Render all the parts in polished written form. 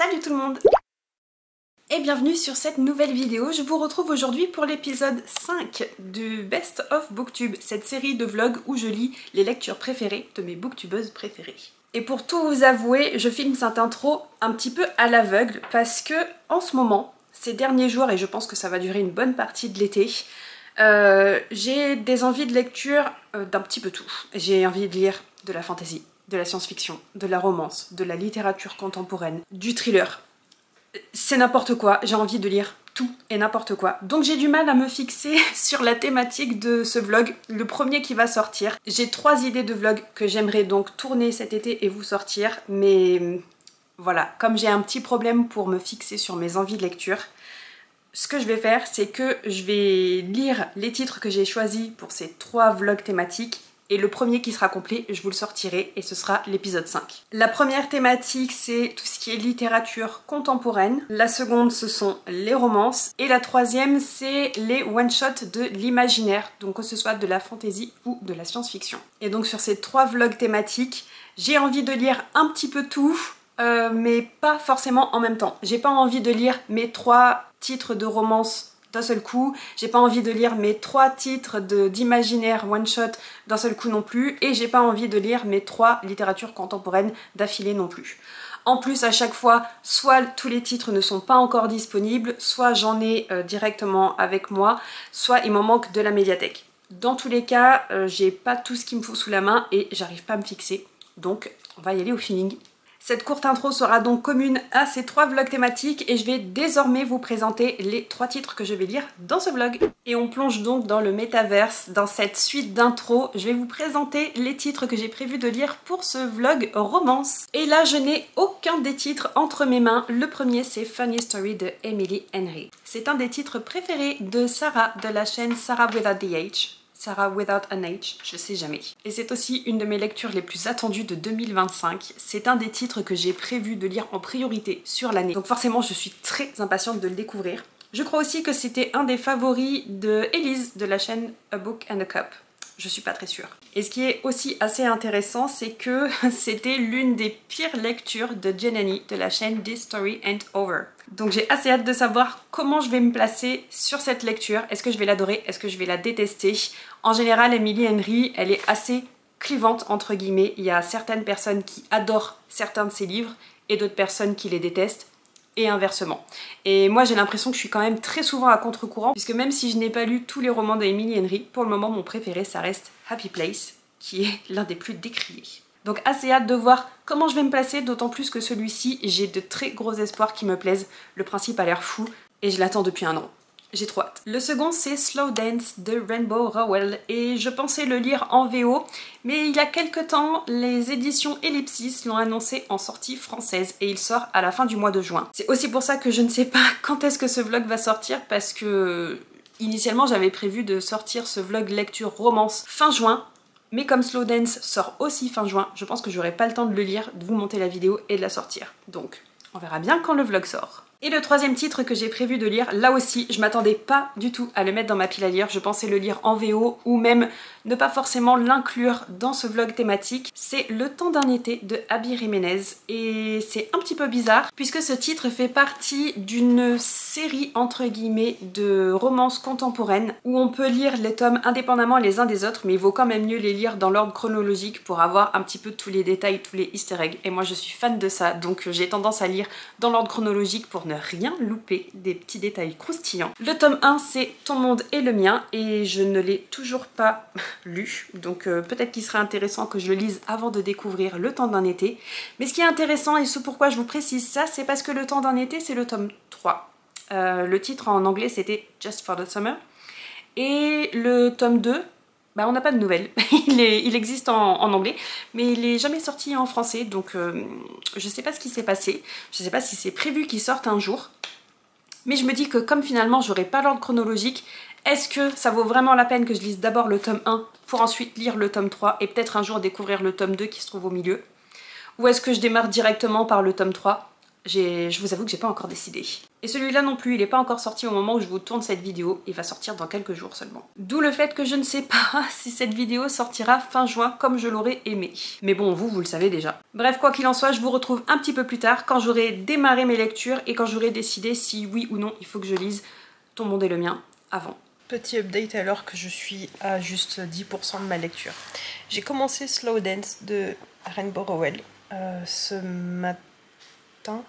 Salut tout le monde et bienvenue sur cette nouvelle vidéo. Je vous retrouve aujourd'hui pour l'épisode 5 du Best of Booktube, cette série de vlogs où je lis les lectures préférées de mes booktubeuses préférées. Et pour tout vous avouer, je filme cette intro un petit peu à l'aveugle parce que en ce moment, ces derniers jours, et je pense que ça va durer une bonne partie de l'été, j'ai des envies de lecture d'un petit peu tout. J'ai envie de lire de la fantasy, de la science-fiction, de la romance, de la littérature contemporaine, du thriller. C'est n'importe quoi, j'ai envie de lire tout et n'importe quoi. Donc j'ai du mal à me fixer sur la thématique de ce vlog, le premier qui va sortir. J'ai 3 idées de vlog que j'aimerais donc tourner cet été et vous sortir, mais voilà, comme j'ai un petit problème pour me fixer sur mes envies de lecture, ce que je vais faire, c'est que je vais lire les titres que j'ai choisis pour ces 3 vlogs thématiques. Et le premier qui sera complet, je vous le sortirai et ce sera l'épisode 5. La première thématique, c'est tout ce qui est littérature contemporaine. La seconde, ce sont les romances. Et la troisième, c'est les one-shots de l'imaginaire. Donc que ce soit de la fantasy ou de la science-fiction. Et donc sur ces 3 vlogs thématiques, j'ai envie de lire un petit peu tout, mais pas forcément en même temps. J'ai pas envie de lire mes 3 titres de romance d'un seul coup, j'ai pas envie de lire mes 3 titres d'imaginaire one-shot d'un seul coup non plus, et j'ai pas envie de lire mes 3 littératures contemporaines d'affilée non plus. En plus, à chaque fois, soit tous les titres ne sont pas encore disponibles, soit j'en ai directement avec moi, soit il m'en manque de la médiathèque. Dans tous les cas, j'ai pas tout ce qu'il me faut sous la main et j'arrive pas à me fixer, donc on va y aller au feeling. Cette courte intro sera donc commune à ces 3 vlogs thématiques et je vais désormais vous présenter les 3 titres que je vais lire dans ce vlog. Et on plonge donc dans le métaverse. Dans cette suite d'intro, je vais vous présenter les titres que j'ai prévu de lire pour ce vlog romance. Et là, je n'ai aucun des titres entre mes mains. Le premier, c'est Funny Story de Emily Henry. C'est un des titres préférés de Sarah de la chaîne Sarah Without the H. Sarah Without an H, je sais jamais. Et c'est aussi une de mes lectures les plus attendues de 2025. C'est un des titres que j'ai prévu de lire en priorité sur l'année. Donc forcément, je suis très impatiente de le découvrir. Je crois aussi que c'était un des favoris de Elise de la chaîne A Book and a Cup. Je suis pas très sûre. Et ce qui est aussi assez intéressant, c'est que c'était l'une des pires lectures de Jenny de la chaîne This Story Ain't Over. Donc j'ai assez hâte de savoir comment je vais me placer sur cette lecture. Est-ce que je vais l'adorer? Est-ce que je vais la détester? En général, Emily Henry, elle est assez clivante entre guillemets. Il y a certaines personnes qui adorent certains de ses livres et d'autres personnes qui les détestent. Et inversement. Et moi j'ai l'impression que je suis quand même très souvent à contre-courant, puisque même si je n'ai pas lu tous les romans d'Emily Henry, pour le moment mon préféré ça reste Happy Place, qui est l'un des plus décriés. Donc assez hâte de voir comment je vais me placer, d'autant plus que celui-ci, j'ai de très gros espoirs qui me plaisent. Le principe a l'air fou et je l'attends depuis un an. J'ai trop hâte. Le second, c'est Slow Dance de Rainbow Rowell et je pensais le lire en VO, mais il y a quelques temps, les éditions Ellipsis l'ont annoncé en sortie française et il sort à la fin du mois de juin. C'est aussi pour ça que je ne sais pas quand est-ce que ce vlog va sortir parce que initialement j'avais prévu de sortir ce vlog lecture romance fin juin. Mais comme Slow Dance sort aussi fin juin, je pense que j'aurai pas le temps de le lire, de vous monter la vidéo et de la sortir. Donc, on verra bien quand le vlog sort. Et le troisième titre que j'ai prévu de lire, là aussi, je m'attendais pas du tout à le mettre dans ma pile à lire. Je pensais le lire en VO ou même ne pas forcément l'inclure dans ce vlog thématique. C'est Le temps d'un été de Abby Jiménez. Et c'est un petit peu bizarre puisque ce titre fait partie d'une série entre guillemets de romances contemporaines où on peut lire les tomes indépendamment les uns des autres, mais il vaut quand même mieux les lire dans l'ordre chronologique pour avoir un petit peu tous les détails, tous les easter eggs. Et moi je suis fan de ça, donc j'ai tendance à lire dans l'ordre chronologique pour ne rien louper, des petits détails croustillants. Le tome 1 c'est Ton monde et le mien et je ne l'ai toujours pas lu, donc peut-être qu'il serait intéressant que je le lise avant de découvrir Le temps d'un été. Mais ce qui est intéressant et ce pourquoi je vous précise ça, c'est parce que Le temps d'un été c'est le tome 3. Le titre en anglais c'était Just for the Summer et le tome 2, bah on n'a pas de nouvelles. il existe en anglais, mais il n'est jamais sorti en français, donc je sais pas ce qui s'est passé. Je sais pas si c'est prévu qu'il sorte un jour. Mais je me dis que comme finalement j'aurai pas l'ordre chronologique, est-ce que ça vaut vraiment la peine que je lise d'abord le tome 1 pour ensuite lire le tome 3 et peut-être un jour découvrir le tome 2 qui se trouve au milieu? Ou est-ce que je démarre directement par le tome 3? Je vous avoue que j'ai pas encore décidé. Et celui-là non plus, il est pas encore sorti au moment où je vous tourne cette vidéo, il va sortir dans quelques jours seulement. D'où le fait que je ne sais pas si cette vidéo sortira fin juin comme je l'aurais aimé. Mais bon, vous le savez déjà. Bref, quoi qu'il en soit, je vous retrouve un petit peu plus tard quand j'aurai démarré mes lectures et quand j'aurai décidé si oui ou non il faut que je lise Ton monde et le mien avant. Petit update alors que je suis à juste 10% de ma lecture. J'ai commencé Slow Dance de Rainbow Rowell ce matin.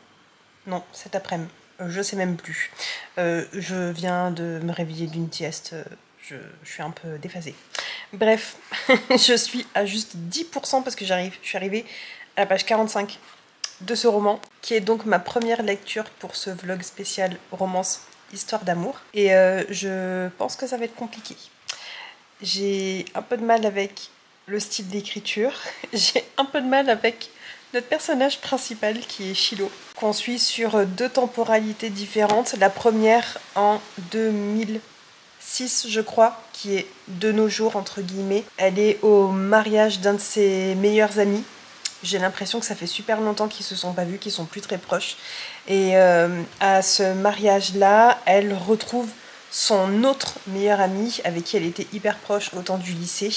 Non, cet après-midi. Je sais même plus. Je viens de me réveiller d'une sieste. Je suis un peu déphasée. Bref, je suis à juste 10% parce que je suis arrivée à la page 45 de ce roman, qui est donc ma première lecture pour ce vlog spécial romance histoire d'amour. Et je pense que ça va être compliqué. J'ai un peu de mal avec le style d'écriture. J'ai un peu de mal avec notre personnage principal qui est Shiloh, qu'on suit sur 2 temporalités différentes. La première en 2006 je crois, qui est de nos jours entre guillemets. Elle est au mariage d'un de ses meilleurs amis. J'ai l'impression que ça fait super longtemps qu'ils se sont pas vus, qu'ils sont plus très proches. Et à ce mariage-là, elle retrouve son autre meilleur ami avec qui elle était hyper proche au temps du lycée.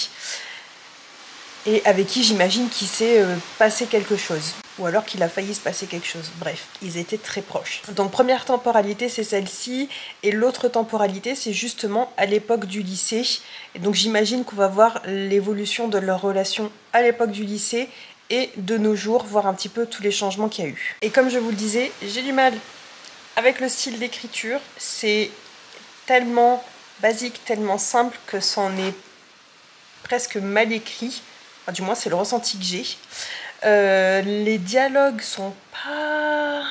Et avec qui j'imagine qu'il s'est passé quelque chose. Ou alors qu'il a failli se passer quelque chose. Bref, ils étaient très proches. Donc première temporalité, c'est celle-ci. Et l'autre temporalité, c'est justement à l'époque du lycée. Et donc j'imagine qu'on va voir l'évolution de leur relation à l'époque du lycée et de nos jours, voir un petit peu tous les changements qu'il y a eu. Et comme je vous le disais, j'ai du mal avec le style d'écriture. C'est tellement basique, tellement simple que c'en est presque mal écrit. Enfin, du moins, c'est le ressenti que j'ai. Les dialogues sont pas...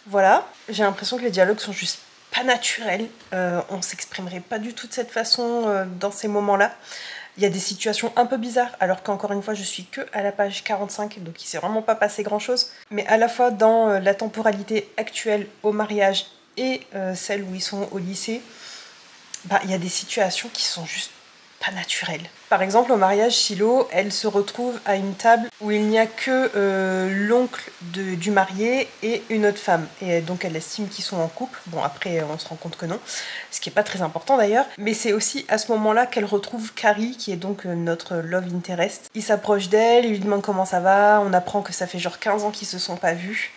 Voilà, j'ai l'impression que les dialogues sont juste pas naturels. On s'exprimerait pas du tout de cette façon dans ces moments-là. Il y a des situations un peu bizarres, alors qu'encore une fois, je suis que à la page 45, donc il s'est vraiment pas passé grand-chose. Mais à la fois dans la temporalité actuelle au mariage et celle où ils sont au lycée, bah, il y a des situations qui sont juste pas naturelles. Par exemple, au mariage, Shiloh, elle se retrouve à une table où il n'y a que l'oncle du marié et une autre femme. Et donc elle estime qu'ils sont en couple. Bon, après, on se rend compte que non, ce qui n'est pas très important d'ailleurs. Mais c'est aussi à ce moment-là qu'elle retrouve Carrie, qui est donc notre love interest. Il s'approche d'elle, il lui demande comment ça va. On apprend que ça fait genre 15 ans qu'ils se sont pas vus.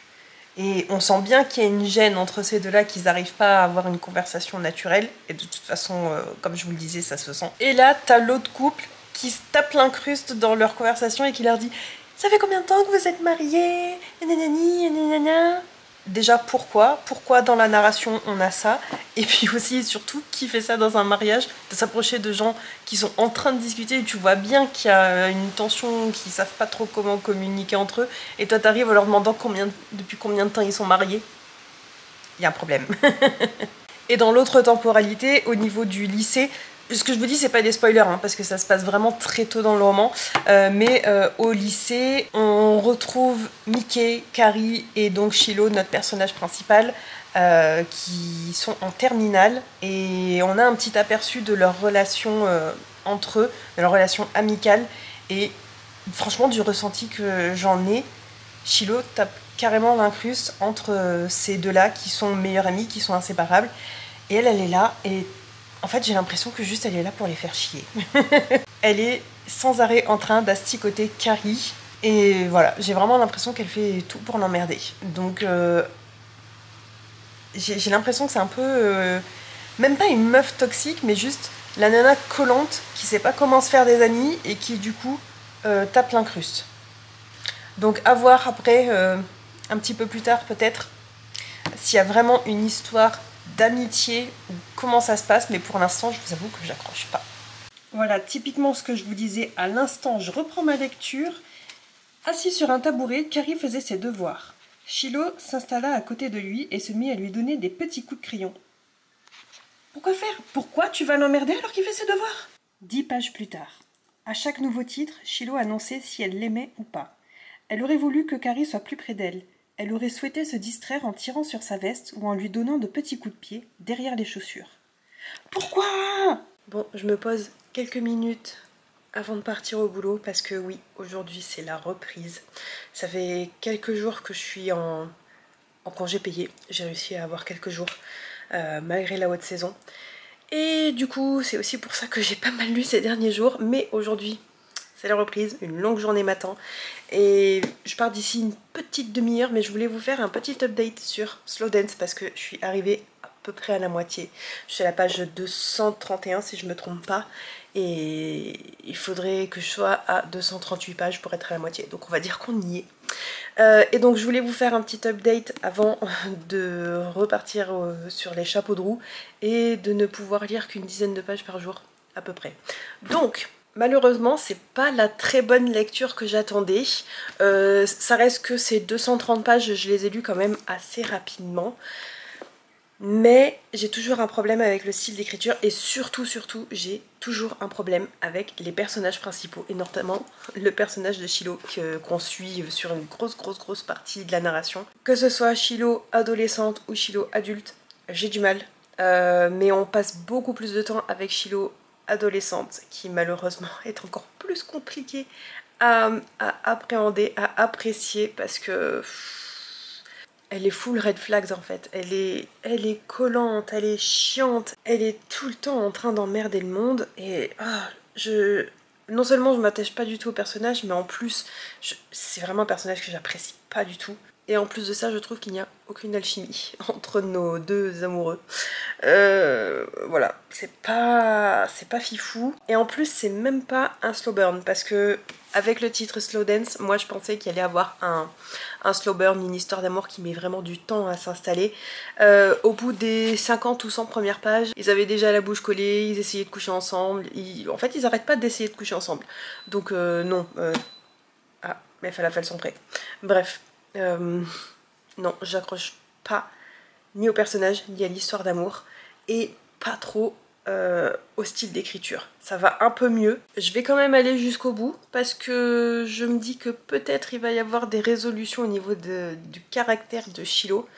Et on sent bien qu'il y a une gêne entre ces deux-là, qu'ils n'arrivent pas à avoir une conversation naturelle. Et de toute façon, comme je vous le disais, ça se sent. Et là, t'as l'autre couple qui se tape l'incruste dans leur conversation et qui leur dit « Ça fait combien de temps que vous êtes mariés ? Nanani, nanana. » Déjà, pourquoi dans la narration on a ça? Et puis aussi et surtout, qui fait ça dans un mariage? De s'approcher de gens qui sont en train de discuter et tu vois bien qu'il y a une tension, qu'ils savent pas trop comment communiquer entre eux. Et toi t'arrives en leur demandant depuis combien de temps ils sont mariés. Il y a un problème. Et dans l'autre temporalité, au niveau du lycée, ce que je vous dis, c'est pas des spoilers, hein, parce que ça se passe vraiment très tôt dans le roman. Mais au lycée, on retrouve Mickey, Carrie et donc Shiloh, notre personnage principal, qui sont en terminale. Et on a un petit aperçu de leur relation entre eux, de leur relation amicale. Et franchement, du ressenti que j'en ai, Shiloh tape carrément l'incruste entre ces deux-là, qui sont meilleurs amis, qui sont inséparables. Et elle est là, et en fait, j'ai l'impression que juste elle est là pour les faire chier. Elle est sans arrêt en train d'asticoter Carrie. Et voilà, j'ai vraiment l'impression qu'elle fait tout pour l'emmerder. Donc, j'ai l'impression que c'est un peu... même pas une meuf toxique, mais juste la nana collante qui sait pas comment se faire des amis et qui, du coup, tape l'incruste. Donc, à voir après, un petit peu plus tard peut-être, s'il y a vraiment une histoire d'amitié ou comment ça se passe, mais pour l'instant je vous avoue que j'accroche pas. Voilà, typiquement ce que je vous disais à l'instant, je reprends ma lecture. Assis sur un tabouret, Carrie faisait ses devoirs. Shiloh s'installa à côté de lui et se mit à lui donner des petits coups de crayon. Pourquoi faire? Pourquoi tu vas l'emmerder alors qu'il fait ses devoirs? 10 pages plus tard. À chaque nouveau titre, Shiloh annonçait si elle l'aimait ou pas. Elle aurait voulu que Carrie soit plus près d'elle. Elle aurait souhaité se distraire en tirant sur sa veste ou en lui donnant de petits coups de pied derrière les chaussures. Pourquoi? Bon, je me pose quelques minutes avant de partir au boulot parce que oui, aujourd'hui c'est la reprise. Ça fait quelques jours que je suis en congé payé. J'ai réussi à avoir quelques jours malgré la haute saison. Et du coup, c'est aussi pour ça que j'ai pas mal lu ces derniers jours. Mais aujourd'hui, c'est la reprise, une longue journée matin. Et je pars d'ici une petite demi-heure, mais je voulais vous faire un petit update sur Slow Dance parce que je suis arrivée à peu près à la moitié. Je suis à la page 231 si je me trompe pas. Et il faudrait que je sois à 238 pages pour être à la moitié. Donc on va dire qu'on y est. Et donc je voulais vous faire un petit update avant de repartir sur les chapeaux de roue et de ne pouvoir lire qu'une dizaine de pages par jour à peu près. Donc malheureusement c'est pas la très bonne lecture que j'attendais. Ça reste que ces 230 pages, je les ai lues quand même assez rapidement. Mais j'ai toujours un problème avec le style d'écriture et surtout j'ai toujours un problème avec les personnages principaux et notamment le personnage de Shilo qu'on suit sur une grosse partie de la narration. Que ce soit Shilo adolescente ou Shilo adulte, j'ai du mal. Mais on passe beaucoup plus de temps avec Shilo adolescente qui malheureusement est encore plus compliquée à appréhender, à apprécier parce que... Elle est full red flags en fait, elle est collante, elle est chiante, elle est tout le temps en train d'emmerder le monde et non seulement je m'attache pas du tout au personnage, mais en plus c'est vraiment un personnage que j'apprécie pas du tout. Et en plus de ça, je trouve qu'il n'y a aucune alchimie entre nos deux amoureux. Voilà, c'est pas fifou. Et en plus, c'est même pas un slow burn parce que avec le titre Slow Dance, moi je pensais qu'il allait avoir un slow burn, une histoire d'amour qui met vraiment du temps à s'installer. Au bout des 50 ou 100 premières pages, ils avaient déjà la bouche collée, ils essayaient de coucher ensemble. En fait, ils arrêtent pas d'essayer de coucher ensemble. Donc non. Ah, mais Falafel sont prêts. Bref. Non, j'accroche pas ni au personnage ni à l'histoire d'amour et pas trop au style d'écriture. Ça va un peu mieux. Je vais quand même aller jusqu'au bout parce que je me dis que peut-être il va y avoir des résolutions au niveau du caractère de Shilo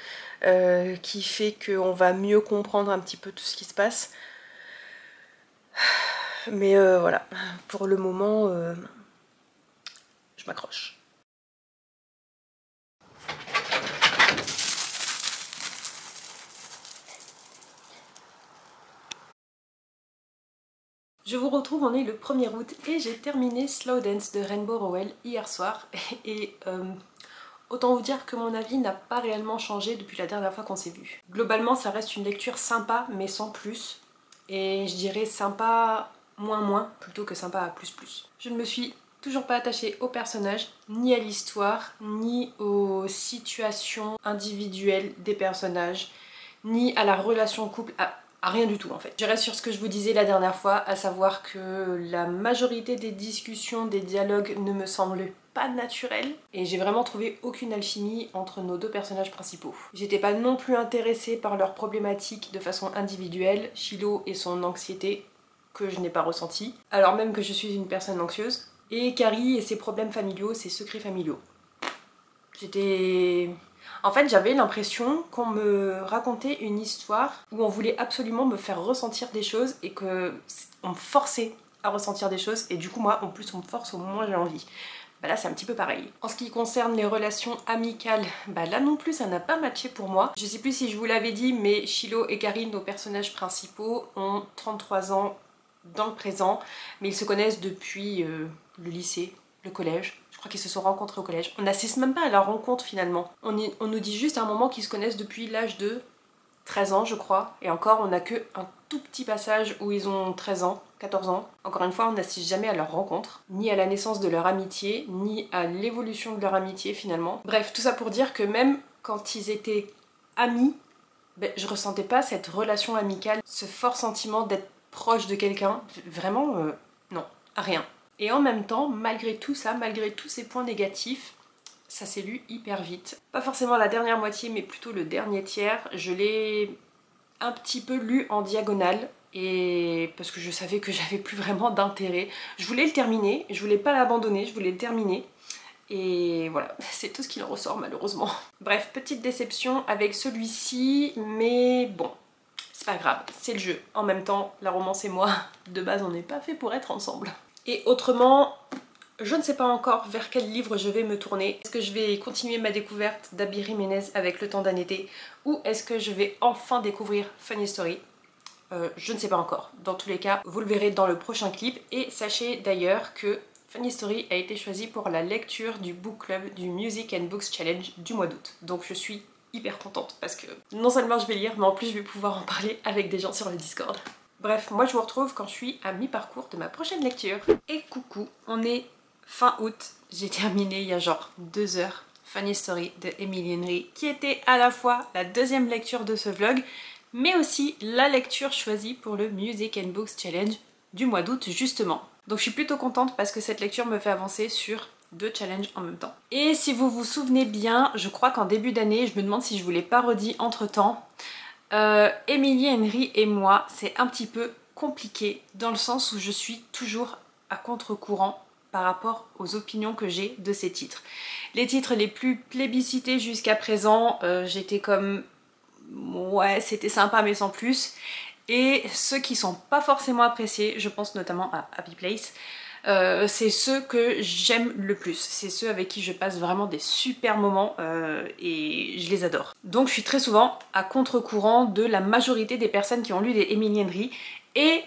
qui fait qu'on va mieux comprendre un petit peu tout ce qui se passe. Mais voilà, pour le moment, je m'accroche. Je vous retrouve, on est le 1er août et j'ai terminé Slow Dance de Rainbow Rowell hier soir et autant vous dire que mon avis n'a pas réellement changé depuis la dernière fois qu'on s'est vu. Globalement ça reste une lecture sympa mais sans plus et je dirais sympa moins plutôt que sympa à plus. Je ne me suis toujours pas attachée au personnage, ni à l'histoire, ni aux situations individuelles des personnages, ni à la relation couple, à rien du tout en fait. Je reste sur ce que je vous disais la dernière fois, à savoir que la majorité des discussions, des dialogues ne me semblent pas naturels et j'ai vraiment trouvé aucune alchimie entre nos deux personnages principaux. J'étais pas non plus intéressée par leurs problématiques de façon individuelle, Shilo et son anxiété que je n'ai pas ressentie, alors même que je suis une personne anxieuse, et Carrie et ses problèmes familiaux, ses secrets familiaux. En fait, j'avais l'impression qu'on me racontait une histoire où on voulait absolument me faire ressentir des choses et qu'on me forçait à ressentir des choses et du coup moi, en plus on me force au moment où j'ai envie. Bah là c'est un petit peu pareil. En ce qui concerne les relations amicales, bah là non plus ça n'a pas matché pour moi. Je sais plus si je vous l'avais dit, mais Shilo et Karine, nos personnages principaux, ont 33 ans dans le présent, mais ils se connaissent depuis le lycée, le collège. Je crois qu'ils se sont rencontrés au collège. On n'assiste même pas à leur rencontre finalement. On nous dit juste à un moment qu'ils se connaissent depuis l'âge de 13 ans je crois. Et encore on n'a que un tout petit passage où ils ont 13 ans, 14 ans. Encore une fois on n'assiste jamais à leur rencontre, ni à la naissance de leur amitié, ni à l'évolution de leur amitié finalement. Bref, tout ça pour dire que même quand ils étaient amis, ben, je ressentais pas cette relation amicale, ce fort sentiment d'être proche de quelqu'un. Vraiment, non, rien. Et en même temps, malgré tout ça, malgré tous ces points négatifs, ça s'est lu hyper vite. Pas forcément la dernière moitié, mais plutôt le dernier tiers. Je l'ai un petit peu lu en diagonale, et parce que je savais que j'avais plus vraiment d'intérêt. Je voulais le terminer, je voulais pas l'abandonner, je voulais le terminer. Et voilà, c'est tout ce qu'il en ressort malheureusement. Bref, petite déception avec celui-ci, mais bon, c'est pas grave, c'est le jeu. En même temps, la romance et moi, de base, on n'est pas fait pour être ensemble. Et autrement, je ne sais pas encore vers quel livre je vais me tourner. Est-ce que je vais continuer ma découverte d'Abby Jiménez avec Le temps d'un été, ou est-ce que je vais enfin découvrir Funny Story? Je ne sais pas encore. Dans tous les cas, vous le verrez dans le prochain clip. Et sachez d'ailleurs que Funny Story a été choisi pour la lecture du book club du Music and Books Challenge du mois d'août. Donc je suis hyper contente parce que non seulement je vais lire, mais en plus je vais pouvoir en parler avec des gens sur le Discord. Bref, moi je vous retrouve quand je suis à mi-parcours de ma prochaine lecture. Et coucou, on est fin août. J'ai terminé il y a genre 2 heures Funny Story de Emily Henry, qui était à la fois la deuxième lecture de ce vlog, mais aussi la lecture choisie pour le Music and Books Challenge du mois d'août justement. Donc je suis plutôt contente parce que cette lecture me fait avancer sur 2 challenges en même temps. Et si vous vous souvenez bien, je crois qu'en début d'année, je me demande si je vous l'ai pas redit entre temps, Emily Henry et moi, c'est un petit peu compliqué dans le sens où je suis toujours à contre-courant par rapport aux opinions que j'ai de ces titres. Les titres les plus plébiscités jusqu'à présent, j'étais comme ouais, c'était sympa mais sans plus. Et ceux qui sont pas forcément appréciés, je pense notamment à Happy Place, c'est ceux que j'aime le plus. C'est ceux avec qui je passe vraiment des super moments et je les adore. Donc je suis très souvent à contre-courant de la majorité des personnes qui ont lu des Emily Henry. Et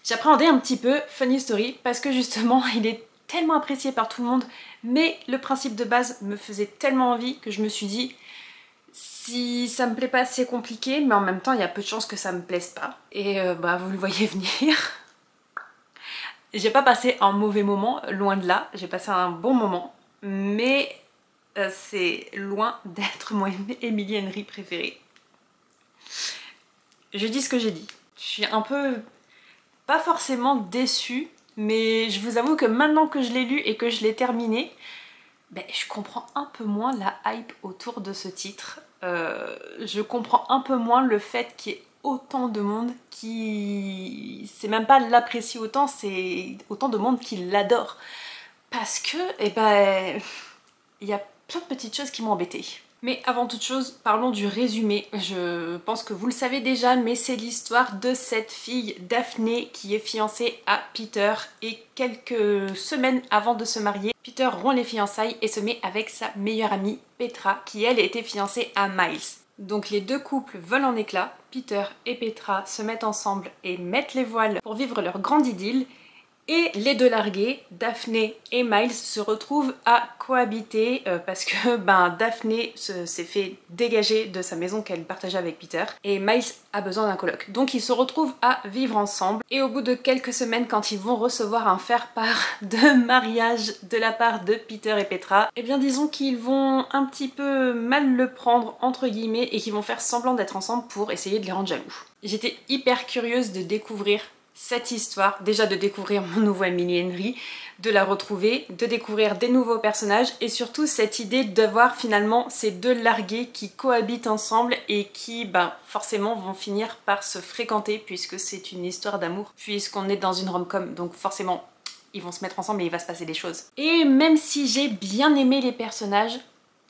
j'appréhendais un petit peu Funny Story parce que justement il est tellement apprécié par tout le monde, mais le principe de base me faisait tellement envie que je me suis dit si ça me plaît pas c'est compliqué, mais en même temps il y a peu de chances que ça me plaise pas. Et bah vous le voyez venir. J'ai pas passé un mauvais moment, loin de là, j'ai passé un bon moment, mais c'est loin d'être mon Emily Henry préférée. Je dis ce que j'ai dit. Je suis un peu, pas forcément déçue, mais je vous avoue que maintenant que je l'ai lu et que je l'ai terminé, ben, je comprends un peu moins la hype autour de ce titre. Je comprends un peu moins le fait qu'il y ait autant de monde qui... C'est même pas l'apprécie autant, c'est autant de monde qui l'adore. Parce que, eh ben, il y a plein de petites choses qui m'ont embêtée. Mais avant toute chose, parlons du résumé. Je pense que vous le savez déjà, mais c'est l'histoire de cette fille, Daphné, qui est fiancée à Peter. Et quelques semaines avant de se marier, Peter rompt les fiançailles et se met avec sa meilleure amie, Petra, qui elle était fiancée à Miles. Donc les deux couples volent en éclats, Peter et Petra se mettent ensemble et mettent les voiles pour vivre leur grande idylle. Et les deux largués, Daphné et Miles, se retrouvent à cohabiter parce que Daphné s'est fait dégager de sa maison qu'elle partageait avec Peter et Miles a besoin d'un coloc. Donc ils se retrouvent à vivre ensemble et au bout de quelques semaines, quand ils vont recevoir un faire-part de mariage de la part de Peter et Petra, eh bien disons qu'ils vont un petit peu mal le prendre entre guillemets et qu'ils vont faire semblant d'être ensemble pour essayer de les rendre jaloux. J'étais hyper curieuse de découvrir cette histoire, déjà de découvrir mon nouveau Emily Henry, de la retrouver, de découvrir des nouveaux personnages et surtout cette idée d'avoir finalement ces deux largués qui cohabitent ensemble et qui forcément vont finir par se fréquenter puisque c'est une histoire d'amour, puisqu'on est dans une rom-com, donc forcément ils vont se mettre ensemble et il va se passer des choses. Et même si j'ai bien aimé les personnages,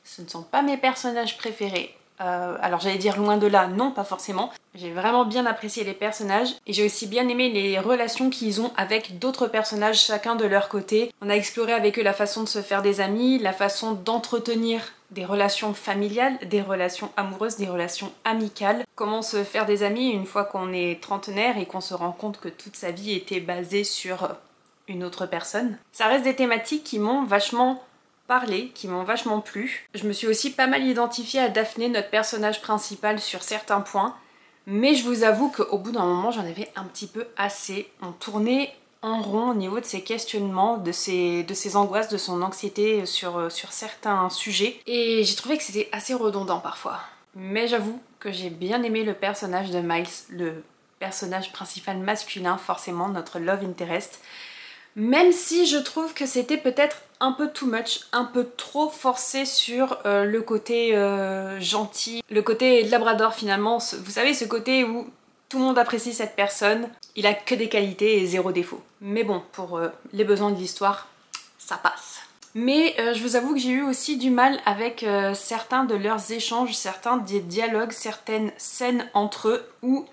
ce ne sont pas mes personnages préférés. Alors j'allais dire loin de là, non pas forcément. J'ai vraiment bien apprécié les personnages et j'ai aussi bien aimé les relations qu'ils ont avec d'autres personnages, chacun de leur côté. On a exploré avec eux la façon de se faire des amis, la façon d'entretenir des relations familiales, des relations amoureuses, des relations amicales. Comment se faire des amis une fois qu'on est trentenaire et qu'on se rend compte que toute sa vie était basée sur une autre personne. Ça reste des thématiques qui m'ont vachement parler, qui m'ont vachement plu. Je me suis aussi pas mal identifiée à Daphné, notre personnage principal, sur certains points, mais je vous avoue qu'au bout d'un moment j'en avais un petit peu assez. On tournait en rond au niveau de ses questionnements, de ses angoisses, de son anxiété sur certains sujets, et j'ai trouvé que c'était assez redondant parfois. Mais j'avoue que j'ai bien aimé le personnage de Miles, le personnage principal masculin, forcément notre love interest. Même si je trouve que c'était peut-être un peu too much, un peu trop forcé sur le côté gentil, le côté labrador finalement, vous savez ce côté où tout le monde apprécie cette personne, il a que des qualités et zéro défaut. Mais bon, pour les besoins de l'histoire, ça passe. Mais je vous avoue que j'ai eu aussi du mal avec certains de leurs échanges, certains des dialogues, certaines scènes entre eux où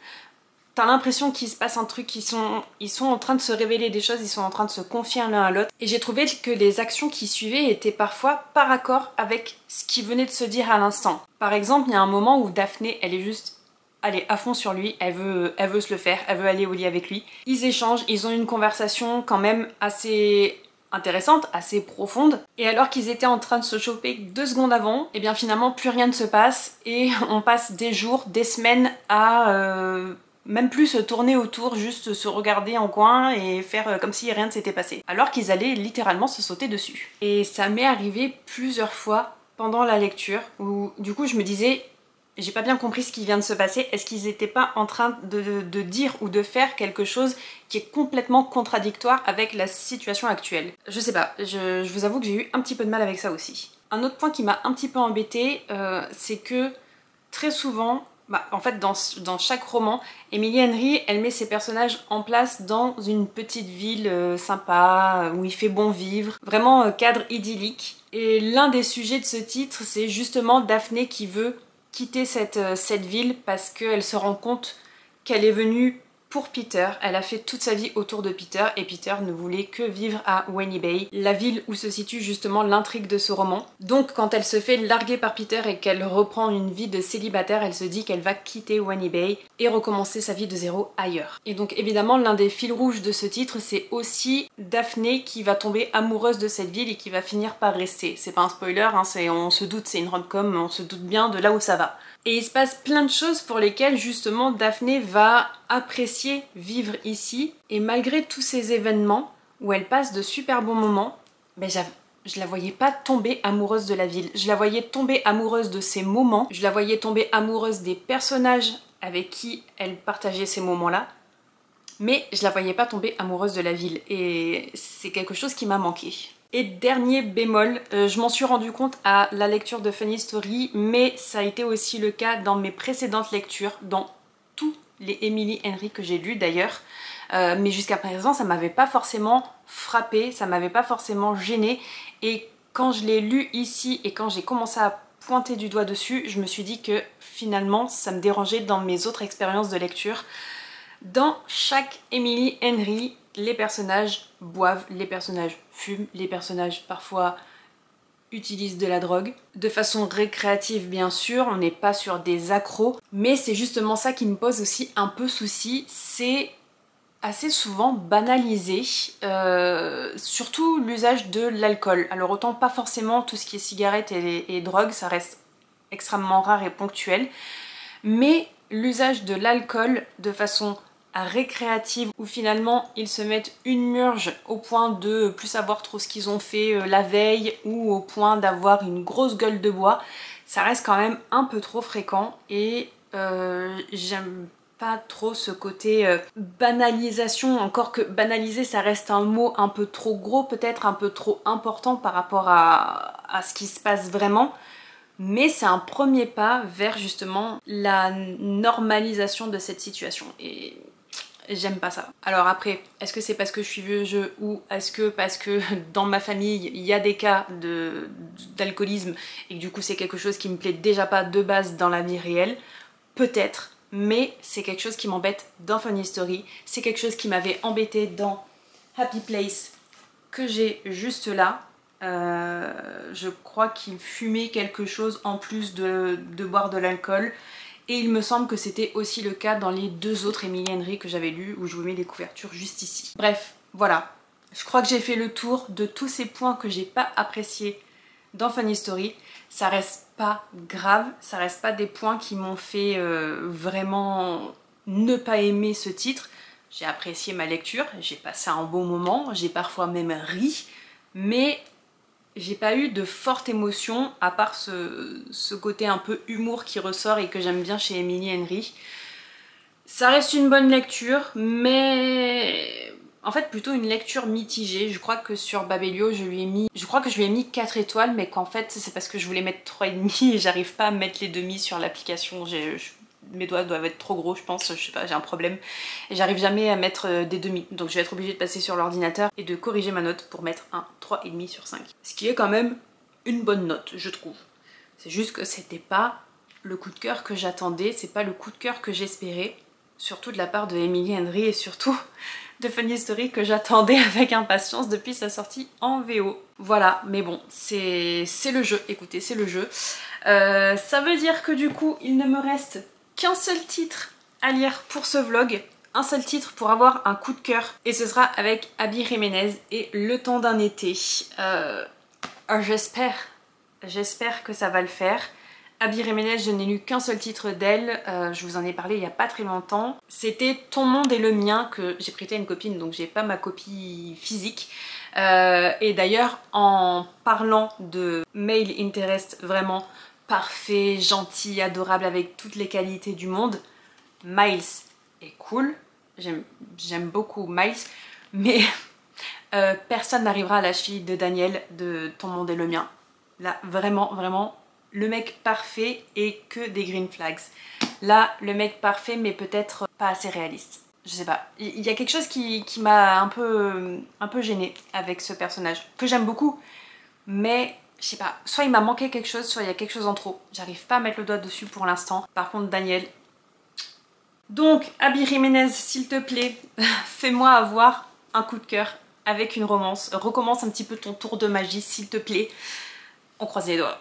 T'as l'impression qu'il se passe un truc, ils sont en train de se révéler des choses, ils sont en train de se confier l'un à l'autre. Et j'ai trouvé que les actions qui suivaient étaient parfois par accord avec ce qu'ils venaient de se dire à l'instant. Par exemple, il y a un moment où Daphné, elle est juste allez, à fond sur lui, elle veut se le faire, elle veut aller au lit avec lui. Ils échangent, ils ont une conversation quand même assez intéressante, assez profonde. Et alors qu'ils étaient en train de se choper 2 secondes avant, et bien finalement plus rien ne se passe et on passe des jours, des semaines à même plus se tourner autour, juste se regarder en coin et faire comme si rien ne s'était passé. Alors qu'ils allaient littéralement se sauter dessus. Et ça m'est arrivé plusieurs fois pendant la lecture où du coup je me disais j'ai pas bien compris ce qui vient de se passer. Est-ce qu'ils étaient pas en train de dire ou de faire quelque chose qui est complètement contradictoire avec la situation actuelle? Je sais pas, je vous avoue que j'ai eu un petit peu de mal avec ça aussi. Un autre point qui m'a un petit peu embêtée, c'est que très souvent, en fait dans chaque roman, Emily Henry, elle met ses personnages en place dans une petite ville sympa, où il fait bon vivre, vraiment cadre idyllique. Et l'un des sujets de ce titre, c'est justement Daphné qui veut quitter cette ville parce qu'elle se rend compte qu'elle est venue pour Peter. Elle a fait toute sa vie autour de Peter et Peter ne voulait que vivre à Weny Bay, la ville où se situe justement l'intrigue de ce roman. Donc quand elle se fait larguer par Peter et qu'elle reprend une vie de célibataire, elle se dit qu'elle va quitter Weny Bay et recommencer sa vie de zéro ailleurs. Et donc évidemment l'un des fils rouges de ce titre, c'est aussi Daphné qui va tomber amoureuse de cette ville et qui va finir par rester. C'est pas un spoiler, hein, on se doute, c'est une rom-com, on se doute bien de là où ça va. Et il se passe plein de choses pour lesquelles justement Daphné va apprécier vivre ici. Et malgré tous ces événements où elle passe de super bons moments, je la voyais pas tomber amoureuse de la ville. Je la voyais tomber amoureuse de ces moments. Je la voyais tomber amoureuse des personnages avec qui elle partageait ces moments-là. Mais je la voyais pas tomber amoureuse de la ville. Et c'est quelque chose qui m'a manqué. Et dernier bémol, je m'en suis rendu compte à la lecture de Funny Story, mais ça a été aussi le cas dans mes précédentes lectures, dans tous les Emily Henry que j'ai lus d'ailleurs. Mais jusqu'à présent, ça m'avait pas forcément frappé, ça m'avait pas forcément gêné. Et quand je l'ai lu ici et quand j'ai commencé à pointer du doigt dessus, je me suis dit que finalement, ça me dérangeait dans mes autres expériences de lecture. Dans chaque Emily Henry, les personnages boivent, les personnages fument, les personnages parfois utilisent de la drogue. De façon récréative bien sûr, on n'est pas sur des accros, mais c'est justement ça qui me pose aussi un peu souci, c'est assez souvent banalisé, surtout l'usage de l'alcool. Alors autant pas forcément tout ce qui est cigarettes et drogue, ça reste extrêmement rare et ponctuel, mais l'usage de l'alcool de façon récréative où finalement ils se mettent une murge au point de plus savoir trop ce qu'ils ont fait la veille ou au point d'avoir une grosse gueule de bois, ça reste quand même un peu trop fréquent et j'aime pas trop ce côté banalisation, encore que banaliser ça reste un mot un peu trop gros, peut-être un peu trop important par rapport à ce qui se passe vraiment. Mais c'est un premier pas vers justement la normalisation de cette situation et j'aime pas ça. Alors après, est-ce que c'est parce que je suis vieux jeu ou est-ce que parce que dans ma famille il y a des cas d'alcoolisme et que du coup c'est quelque chose qui me plaît déjà pas de base dans la vie réelle? Peut-être, mais c'est quelque chose qui m'embête dans Funny Story, c'est quelque chose qui m'avait embêté dans Happy Place que j'ai juste là. Je crois qu'il fumait quelque chose en plus de boire de l'alcool et il me semble que c'était aussi le cas dans les 2 autres Emily Henry que j'avais lues où je vous mets les couvertures juste ici. Bref, voilà, je crois que j'ai fait le tour de tous ces points que j'ai pas appréciés dans Funny Story. Ça reste pas grave, ça reste pas des points qui m'ont fait vraiment ne pas aimer ce titre. J'ai apprécié ma lecture, j'ai passé un bon moment, j'ai parfois même ri, mais j'ai pas eu de forte émotion à part ce côté un peu humour qui ressort et que j'aime bien chez Emily Henry. Ça reste une bonne lecture, mais en fait plutôt une lecture mitigée. Je crois que sur Babelio je lui ai mis 4 étoiles, mais qu'en fait c'est parce que je voulais mettre 3,5 et j'arrive pas à mettre les demi sur l'application. Mes doigts doivent être trop gros je pense, je sais pas, j'ai un problème et j'arrive jamais à mettre des demi, donc je vais être obligée de passer sur l'ordinateur et de corriger ma note pour mettre un 3,5 sur 5, ce qui est quand même une bonne note je trouve. C'est juste que c'était pas le coup de cœur que j'attendais, c'est pas le coup de cœur que j'espérais surtout de la part de Emily Henry et surtout de Funny Story que j'attendais avec impatience depuis sa sortie en VO. Voilà, mais bon, c'est le jeu, écoutez, c'est le jeu. Ça veut dire que du coup, il ne me reste qu'un seul titre à lire pour ce vlog. Un seul titre pour avoir un coup de cœur. Et ce sera avec Abby Jiménez et Le temps d'un été. J'espère que ça va le faire. Abby Jiménez, je n'ai lu qu'un seul titre d'elle, je vous en ai parlé il n'y a pas très longtemps. C'était Ton monde et le mien que j'ai prêté à une copine, donc j'ai pas ma copie physique. Et d'ailleurs, en parlant de male interest vraiment parfait, gentil, adorable, avec toutes les qualités du monde, Miles est cool, j'aime beaucoup Miles, mais personne n'arrivera à la cheville de Daniel de Ton monde et le mien. Là, vraiment, vraiment, le mec parfait et que des green flags. Là, le mec parfait, mais peut-être pas assez réaliste. Je sais pas. Il y a quelque chose qui m'a un peu gênée avec ce personnage, que j'aime beaucoup, mais je sais pas. Soit il m'a manqué quelque chose, soit il y a quelque chose en trop. J'arrive pas à mettre le doigt dessus pour l'instant. Par contre, Daniel... Donc, Abby Jiménez, s'il te plaît, fais-moi avoir un coup de cœur avec une romance. Recommence un petit peu ton tour de magie, s'il te plaît. On croise les doigts.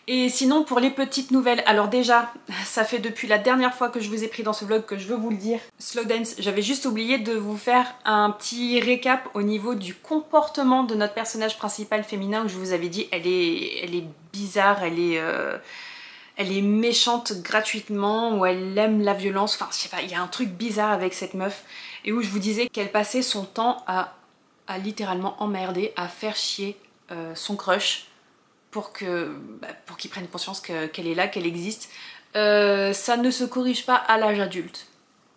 Et sinon, pour les petites nouvelles, alors déjà, ça fait depuis la dernière fois que je vous ai pris dans ce vlog que je veux vous le dire. Slow Dance, j'avais juste oublié de vous faire un petit récap au niveau du comportement de notre personnage principal féminin, où je vous avais dit, elle est bizarre, elle est méchante gratuitement, où elle aime la violence, enfin je sais pas, il y a un truc bizarre avec cette meuf, et où je vous disais qu'elle passait son temps à littéralement emmerder, à faire chier son crush, pour qu'il prenne conscience qu'elle est là, qu'elle existe. Ça ne se corrige pas à l'âge adulte.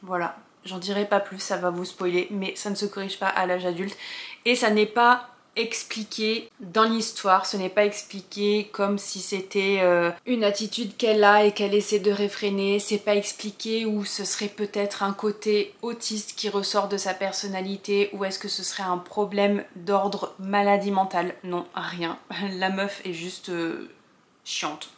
Voilà, j'en dirai pas plus, ça va vous spoiler, mais ça ne se corrige pas à l'âge adulte. Et ça n'est pas expliqué dans l'histoire, ce n'est pas expliqué comme si c'était une attitude qu'elle a et qu'elle essaie de réfréner, c'est pas expliqué où ce serait peut-être un côté autiste qui ressort de sa personnalité, ou est-ce que ce serait un problème d'ordre maladie mentale. Non, rien. La meuf est juste chiante.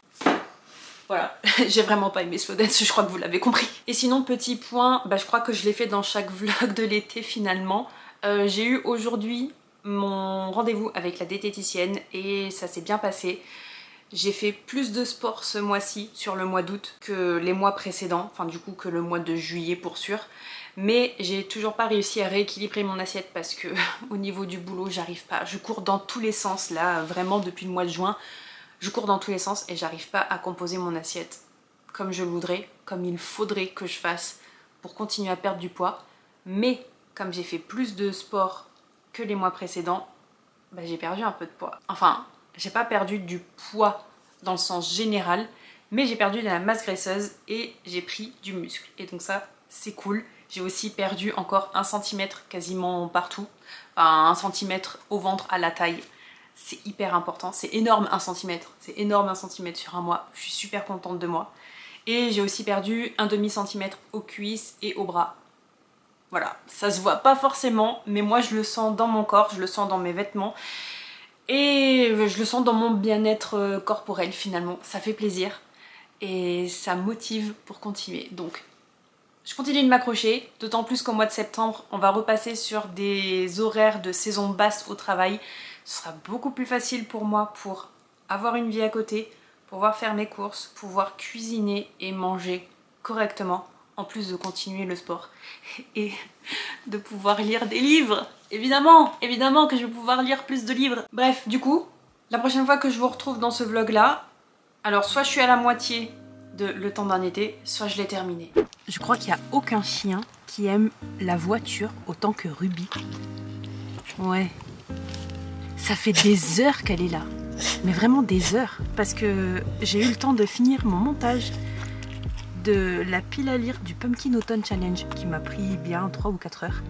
Voilà, j'ai vraiment pas aimé Slow Dance, je crois que vous l'avez compris. Et sinon, petit point, je crois que je l'ai fait dans chaque vlog de l'été finalement. J'ai eu aujourd'hui mon rendez-vous avec la diététicienne et ça s'est bien passé. J'ai fait plus de sport ce mois-ci, sur le mois d'août, que les mois précédents, enfin du coup que le mois de juillet pour sûr. Mais j'ai toujours pas réussi à rééquilibrer mon assiette parce que au niveau du boulot, j'arrive pas. Je cours dans tous les sens là, vraiment depuis le mois de juin. Je cours dans tous les sens et j'arrive pas à composer mon assiette comme je le voudrais, comme il faudrait que je fasse pour continuer à perdre du poids. Mais comme j'ai fait plus de sport que les mois précédents, j'ai perdu un peu de poids. Enfin, j'ai pas perdu du poids dans le sens général, mais j'ai perdu de la masse graisseuse et j'ai pris du muscle. Et donc ça, c'est cool. J'ai aussi perdu encore 1 cm quasiment partout. Enfin, 1 cm au ventre, à la taille. C'est hyper important. C'est énorme 1 cm. C'est énorme 1 cm sur un mois. Je suis super contente de moi. Et j'ai aussi perdu 1/2 cm aux cuisses et aux bras. Voilà, ça se voit pas forcément, mais moi je le sens dans mon corps, je le sens dans mes vêtements et je le sens dans mon bien-être corporel finalement. Ça fait plaisir et ça motive pour continuer. Donc je continue de m'accrocher, d'autant plus qu'au mois de septembre, on va repasser sur des horaires de saison basse au travail. Ce sera beaucoup plus facile pour moi pour avoir une vie à côté, pouvoir faire mes courses, pouvoir cuisiner et manger correctement, en plus de continuer le sport et de pouvoir lire des livres. Évidemment que je vais pouvoir lire plus de livres. Bref, du coup, la prochaine fois que je vous retrouve dans ce vlog là, alors soit je suis à la moitié de Le temps d'un été, soit je l'ai terminé. Je crois qu'il n'y a aucun chien qui aime la voiture autant que Ruby. Ouais. Ça fait des heures qu'elle est là. Mais vraiment des heures. Parce que j'ai eu le temps de finir mon montage de la pile à lire du Pumpkin Autumn Challenge qui m'a pris bien 3 ou 4 heures.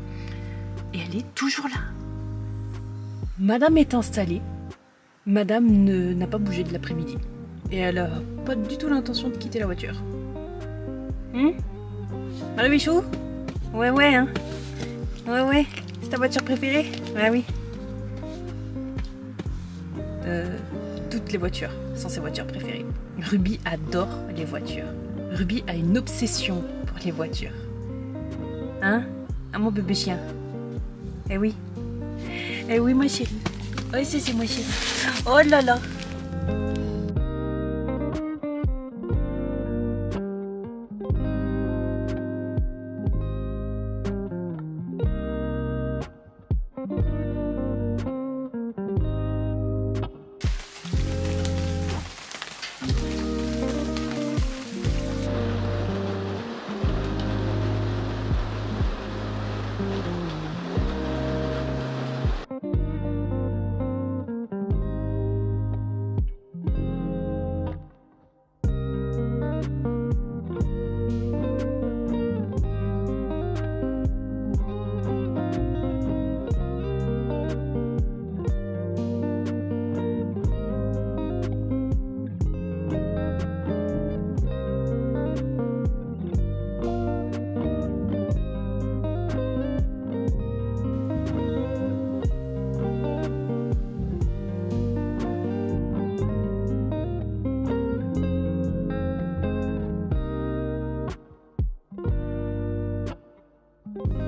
Et elle est toujours là. Madame est installée. Madame n'a pas bougé de l'après-midi. Et elle a pas du tout l'intention de quitter la voiture. Marie-Bichou? Ouais, hein. Ouais. C'est ta voiture préférée? Ouais, oui. Toutes les voitures sont ses voitures préférées. Ruby adore les voitures. Ruby a une obsession pour les voitures. Hein? Ah, mon bébé chien. Eh oui. Eh oui, ma chérie. Oh, c'est moi chérie. Oh là là.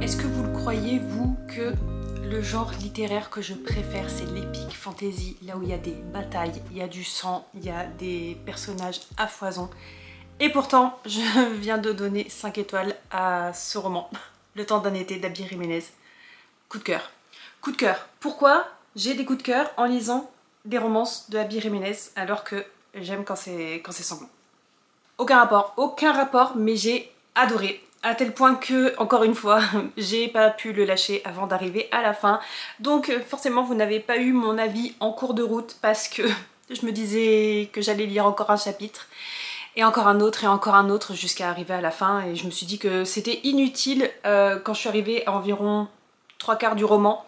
Est-ce que vous le croyez, vous, que le genre littéraire que je préfère, c'est l'épique fantasy, là où il y a des batailles, il y a du sang, il y a des personnages à foison. Et pourtant, je viens de donner 5 étoiles à ce roman, Le temps d'un été d'Abby Jiménez. Coup de cœur. Coup de cœur. Pourquoi j'ai des coups de cœur en lisant des romances de Abby Jiménez alors que j'aime quand c'est sanglant? Aucun rapport, mais j'ai adoré. À tel point que, encore une fois, j'ai pas pu le lâcher avant d'arriver à la fin. Donc forcément vous n'avez pas eu mon avis en cours de route parce que je me disais que j'allais lire encore un chapitre et encore un autre jusqu'à arriver à la fin, et je me suis dit que c'était inutile quand je suis arrivée à environ 3/4 du roman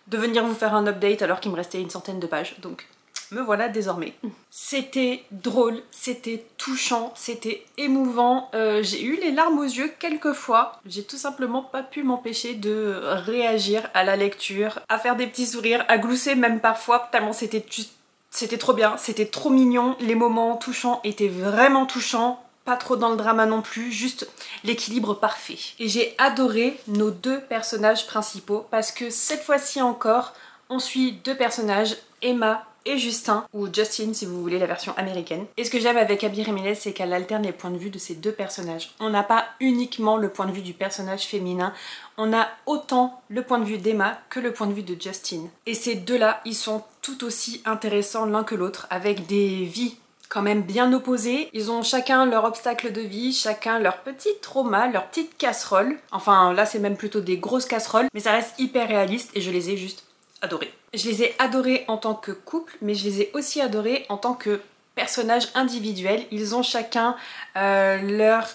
de venir vous faire un update alors qu'il me restait une centaine de pages. Donc me voilà désormais. C'était drôle, c'était touchant, c'était émouvant. J'ai eu les larmes aux yeux quelques fois. J'ai tout simplement pas pu m'empêcher de réagir à la lecture, à faire des petits sourires, à glousser même parfois, tellement c'était trop bien, c'était trop mignon. Les moments touchants étaient vraiment touchants. Pas trop dans le drama non plus, juste l'équilibre parfait. Et j'ai adoré nos 2 personnages principaux parce que cette fois-ci encore, on suit 2 personnages, Emma et Justin, ou Justin si vous voulez la version américaine. Et ce que j'aime avec Abby Jiménez, c'est qu'elle alterne les points de vue de ces 2 personnages. On n'a pas uniquement le point de vue du personnage féminin, on a autant le point de vue d'Emma que le point de vue de Justin. Et ces deux-là, ils sont tout aussi intéressants l'un que l'autre, avec des vies quand même bien opposés. Ils ont chacun leur obstacle de vie, chacun leur petit trauma, leur petite casserole. Enfin là c'est même plutôt des grosses casseroles, mais ça reste hyper réaliste et je les ai juste adorés. Je les ai adorés en tant que couple, mais je les ai aussi adorés en tant que personnages individuels. Ils ont chacun leur...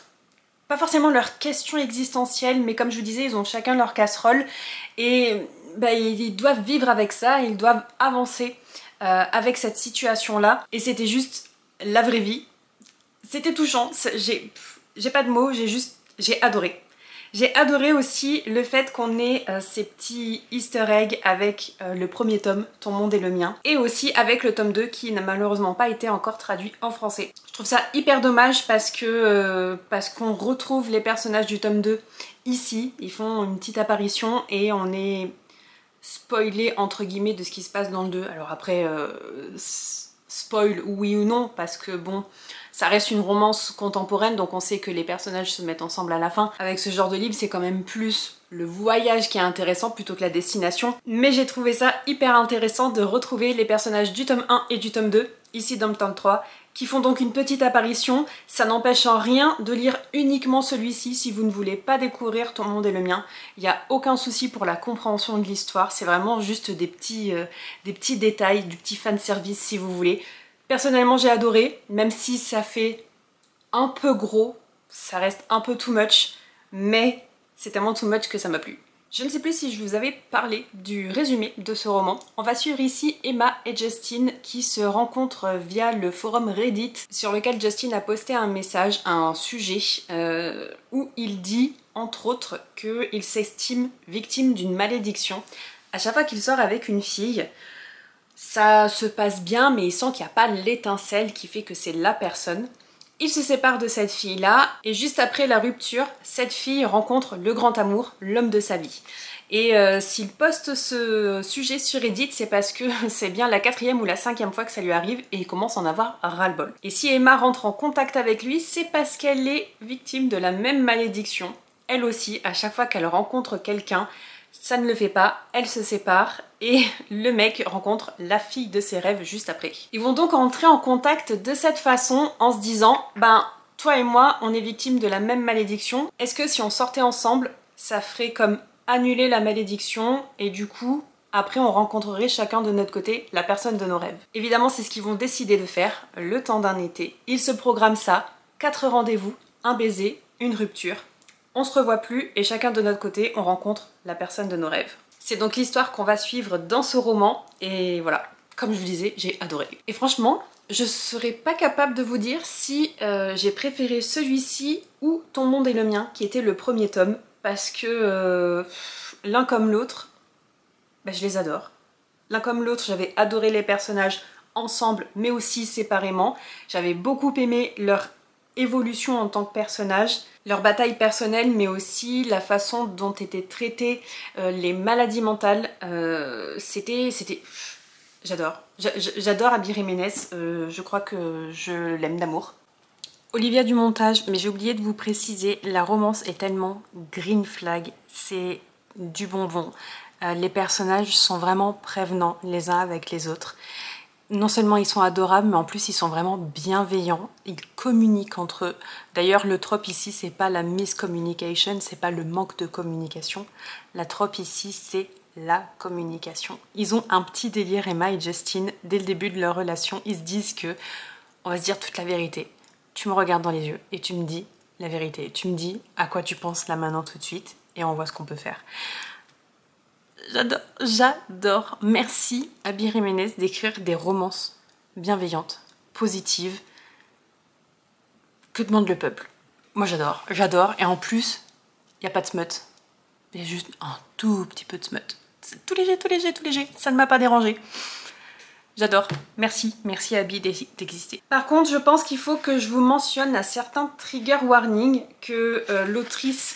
pas forcément leur question existentielle, mais comme je vous disais, ils ont chacun leur casserole et bah, ils doivent vivre avec ça, ils doivent avancer avec cette situation-là. Et c'était juste la vraie vie. C'était touchant, j'ai pas de mots, j'ai adoré. J'ai adoré aussi le fait qu'on ait ces petits easter eggs avec le premier tome, Ton monde est le mien, et aussi avec le tome 2 qui n'a malheureusement pas été encore traduit en français. Je trouve ça hyper dommage parce qu'on retrouve les personnages du tome 2 ici, ils font une petite apparition et on est spoilé entre guillemets de ce qui se passe dans le 2. Alors après, spoil oui ou non, parce que bon, ça reste une romance contemporaine, donc on sait que les personnages se mettent ensemble à la fin. Avec ce genre de livre, c'est quand même plus le voyage qui est intéressant plutôt que la destination. Mais j'ai trouvé ça hyper intéressant de retrouver les personnages du tome 1 et du tome 2, ici dans le tome 3, qui font donc une petite apparition. Ça n'empêche en rien de lire uniquement celui-ci si vous ne voulez pas découvrir Ton monde est le mien. Il n'y a aucun souci pour la compréhension de l'histoire, c'est vraiment juste des petits détails, du petit fanservice si vous voulez. Personnellement j'ai adoré, même si ça fait un peu gros, ça reste un peu too much, mais c'est tellement too much que ça m'a plu. Je ne sais plus si je vous avais parlé du résumé de ce roman. On va suivre ici Emma et Justin qui se rencontrent via le forum Reddit sur lequel Justin a posté un message, un sujet où il dit entre autres qu'il s'estime victime d'une malédiction à chaque fois qu'il sort avec une fille. Ça se passe bien mais il sent qu'il n'y a pas l'étincelle qui fait que c'est la personne. Il se sépare de cette fille-là et juste après la rupture, cette fille rencontre le grand amour, l'homme de sa vie. Et s'il poste ce sujet sur Reddit, c'est parce que c'est bien la 4e ou la 5e fois que ça lui arrive et il commence à en avoir ras-le-bol. Et si Emma rentre en contact avec lui, c'est parce qu'elle est victime de la même malédiction. Elle aussi, à chaque fois qu'elle rencontre quelqu'un, ça ne le fait pas, elle se sépare et le mec rencontre la fille de ses rêves juste après. Ils vont donc entrer en contact de cette façon en se disant « Ben, toi et moi, on est victimes de la même malédiction. Est-ce que si on sortait ensemble, ça ferait comme annuler la malédiction et du coup, après on rencontrerait chacun de notre côté la personne de nos rêves ?» Évidemment, c'est ce qu'ils vont décider de faire le temps d'un été. Ils se programment ça, 4 rendez-vous, un baiser, une rupture. On se revoit plus et chacun de notre côté, on rencontre la personne de nos rêves. C'est donc l'histoire qu'on va suivre dans ce roman et voilà, comme je vous disais, j'ai adoré. Et franchement, je serais pas capable de vous dire si j'ai préféré celui-ci ou Ton monde et le mien, qui était le premier tome, parce que l'un comme l'autre, bah, je les adore. L'un comme l'autre, j'avais adoré les personnages ensemble, mais aussi séparément. J'avais beaucoup aimé leur évolution en tant que personnage, leur bataille personnelle, mais aussi la façon dont étaient traitées les maladies mentales. C'était... J'adore. J'adore Abby Jiménez, je crois que je l'aime d'amour. Olivia du montage, mais j'ai oublié de vous préciser, la romance est tellement green flag, c'est du bonbon. Les personnages sont vraiment prévenants les uns avec les autres. Non seulement ils sont adorables, mais en plus ils sont vraiment bienveillants. Ils communiquent entre eux. D'ailleurs, le trope ici, c'est pas la miscommunication, c'est pas le manque de communication. La trope ici, c'est la communication. Ils ont un petit délire, Emma et Justin, dès le début de leur relation. Ils se disent que on va se dire toute la vérité. Tu me regardes dans les yeux et tu me dis la vérité. Tu me dis à quoi tu penses là maintenant tout de suite et on voit ce qu'on peut faire. J'adore, j'adore. Merci Abby Jiménez d'écrire des romances bienveillantes, positives. Que demande le peuple? Moi j'adore, j'adore. Et en plus, il n'y a pas de smut. Il y a juste un tout petit peu de smut. C'est tout léger, tout léger, tout léger. Ça ne m'a pas dérangé. J'adore. Merci, merci Abby d'exister. Par contre, je pense qu'il faut que je vous mentionne à certains trigger warnings que l'autrice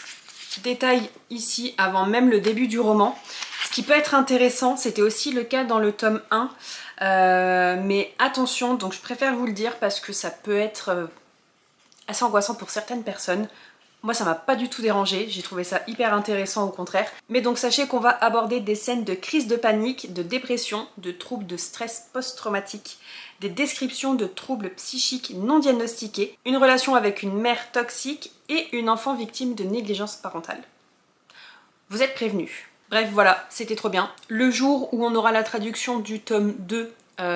détaille ici avant même le début du roman. Ce qui peut être intéressant, c'était aussi le cas dans le tome 1, mais attention, donc je préfère vous le dire parce que ça peut être assez angoissant pour certaines personnes. Moi ça m'a pas du tout dérangé, j'ai trouvé ça hyper intéressant au contraire. Mais donc sachez qu'on va aborder des scènes de crise de panique, de dépression, de troubles de stress post-traumatique, des descriptions de troubles psychiques non diagnostiqués, une relation avec une mère toxique et une enfant victime de négligence parentale. Vous êtes prévenus. Bref, voilà, c'était trop bien. Le jour où on aura la traduction du tome 2,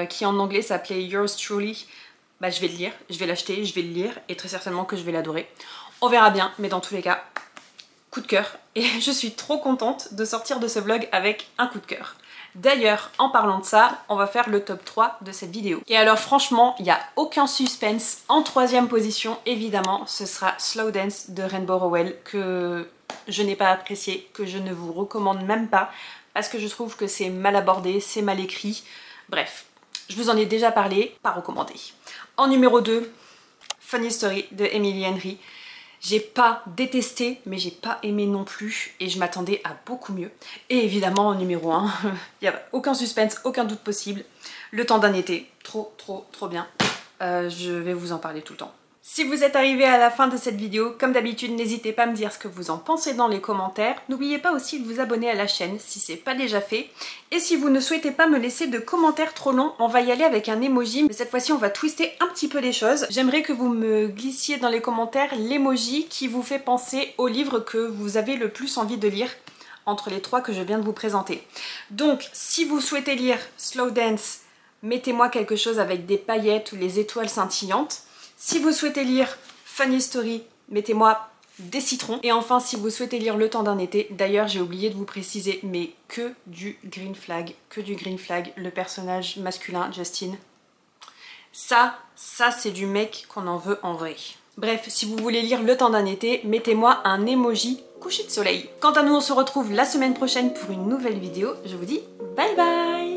qui en anglais s'appelait Yours Truly, bah je vais le lire, je vais l'acheter, je vais le lire, et très certainement que je vais l'adorer. On verra bien, mais dans tous les cas, coup de cœur. Et je suis trop contente de sortir de ce vlog avec un coup de cœur. D'ailleurs, en parlant de ça, on va faire le top 3 de cette vidéo. Et alors franchement, il n'y a aucun suspense. En 3e position, évidemment, ce sera Slow Dance de Rainbow Rowell, que je n'ai pas apprécié, que je ne vous recommande même pas, parce que je trouve que c'est mal abordé, c'est mal écrit. Bref, je vous en ai déjà parlé, pas recommandé. En numéro 2, Funny Story de Emily Henry. J'ai pas détesté, mais j'ai pas aimé non plus, et je m'attendais à beaucoup mieux. Et évidemment, en numéro 1, il n'y a aucun suspense, aucun doute possible. Le temps d'un été, trop bien. Je vais vous en parler tout le temps. Si vous êtes arrivé à la fin de cette vidéo, comme d'habitude, n'hésitez pas à me dire ce que vous en pensez dans les commentaires. N'oubliez pas aussi de vous abonner à la chaîne si c'est pas déjà fait. Et si vous ne souhaitez pas me laisser de commentaires trop longs, on va y aller avec un emoji. Mais cette fois-ci, on va twister un petit peu les choses. J'aimerais que vous me glissiez dans les commentaires l'emoji qui vous fait penser au livre que vous avez le plus envie de lire entre les 3 que je viens de vous présenter. Donc, si vous souhaitez lire Slow Dance, mettez-moi quelque chose avec des paillettes ou les étoiles scintillantes. Si vous souhaitez lire Funny Story, mettez-moi des citrons. Et enfin, si vous souhaitez lire Le temps d'un été, d'ailleurs j'ai oublié de vous préciser, mais que du green flag, le personnage masculin, Justin. Ça c'est du mec qu'on en veut en vrai. Bref, si vous voulez lire Le temps d'un été, mettez-moi un emoji coucher de soleil. Quant à nous, on se retrouve la semaine prochaine pour une nouvelle vidéo. Je vous dis bye bye!